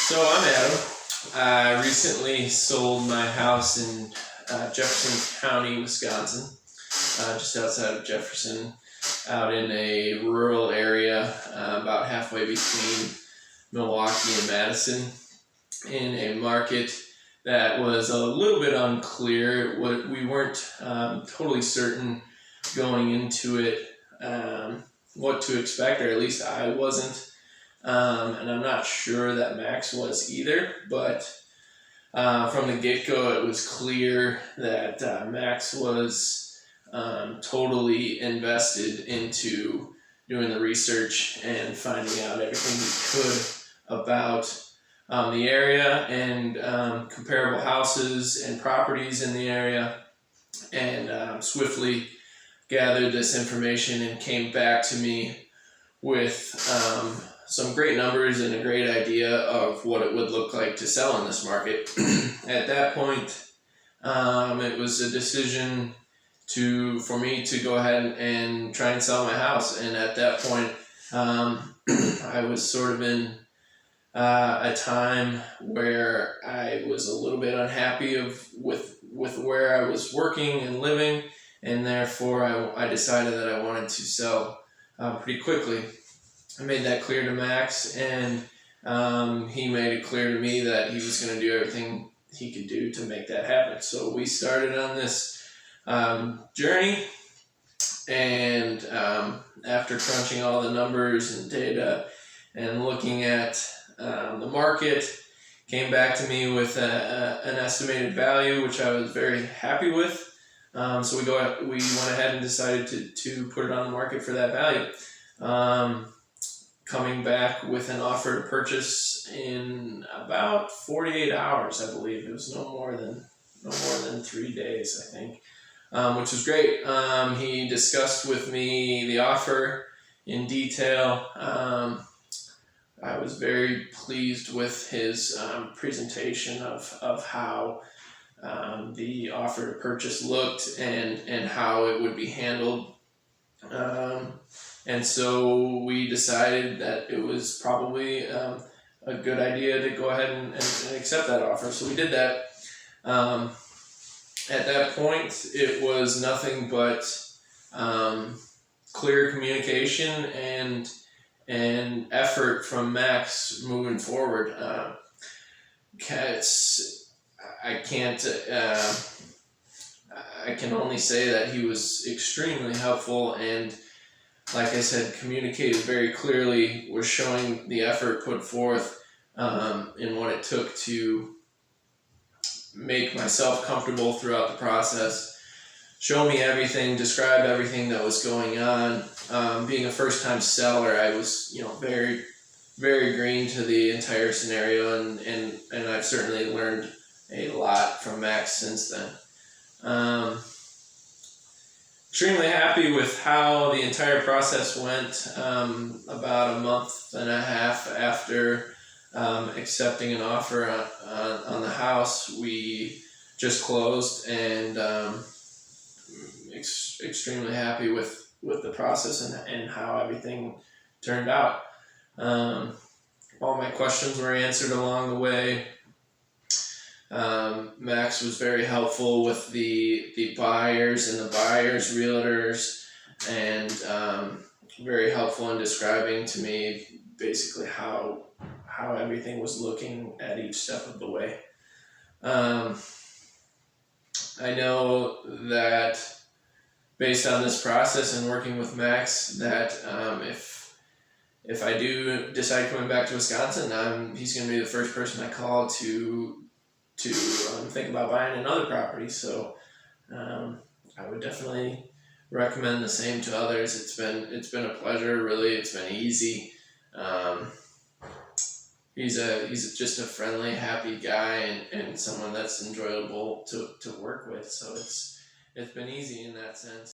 So I'm Adam. I recently sold my house in Jefferson County, Wisconsin, just outside of Jefferson, out in a rural area, about halfway between Milwaukee and Madison, in a market that was a little bit unclear. We weren't totally certain going into it what to expect, or at least I wasn't. And I'm not sure that Max was either, but from the get-go it was clear that Max was totally invested into doing the research and finding out everything he could about the area and comparable houses and properties in the area, and swiftly gathered this information and came back to me with some great numbers and a great idea of what it would look like to sell in this market. At that point, it was a decision for me to go ahead and try and sell my house. And at that point, I was sort of in a time where I was a little bit unhappy with where I was working and living, and therefore I decided that I wanted to sell pretty quickly. I made that clear to Max, and he made it clear to me that he was going to do everything he could do to make that happen. So we started on this journey, and after crunching all the numbers and data and looking at the market, came back to me with an estimated value, which I was very happy with. So we went ahead and decided to put it on the market for that value. Coming back with an offer to purchase in about 48 hours, I believe. It was no more than 3 days, I think, which was great. He discussed with me the offer in detail. I was very pleased with his presentation of how the offer to purchase looked and how it would be handled. And so we decided that it was probably a good idea to go ahead and accept that offer. So we did that. At that point, it was nothing but clear communication and effort from Max moving forward. I can only say that he was extremely helpful, and like I said, communicated very clearly, was showing the effort put forth in what it took to make myself comfortable throughout the process, show me everything, describe everything that was going on. Being a first-time seller, I was very, very green to the entire scenario, and I've certainly learned a lot from Max since then. Extremely happy with how the entire process went. About a month and a half after accepting an offer on the house, we just closed, and extremely happy with the process and how everything turned out. All my questions were answered along the way. Max was very helpful with the buyers and the buyers' realtors, and very helpful in describing to me basically how everything was looking at each step of the way. I know that based on this process and working with Max, that if I do decide coming back to Wisconsin, he's going to be the first person I call to think about buying another property. So I would definitely recommend the same to others. It's been a pleasure, really. It's been easy. He's just a friendly, happy guy, and someone that's enjoyable to work with. So it's been easy in that sense.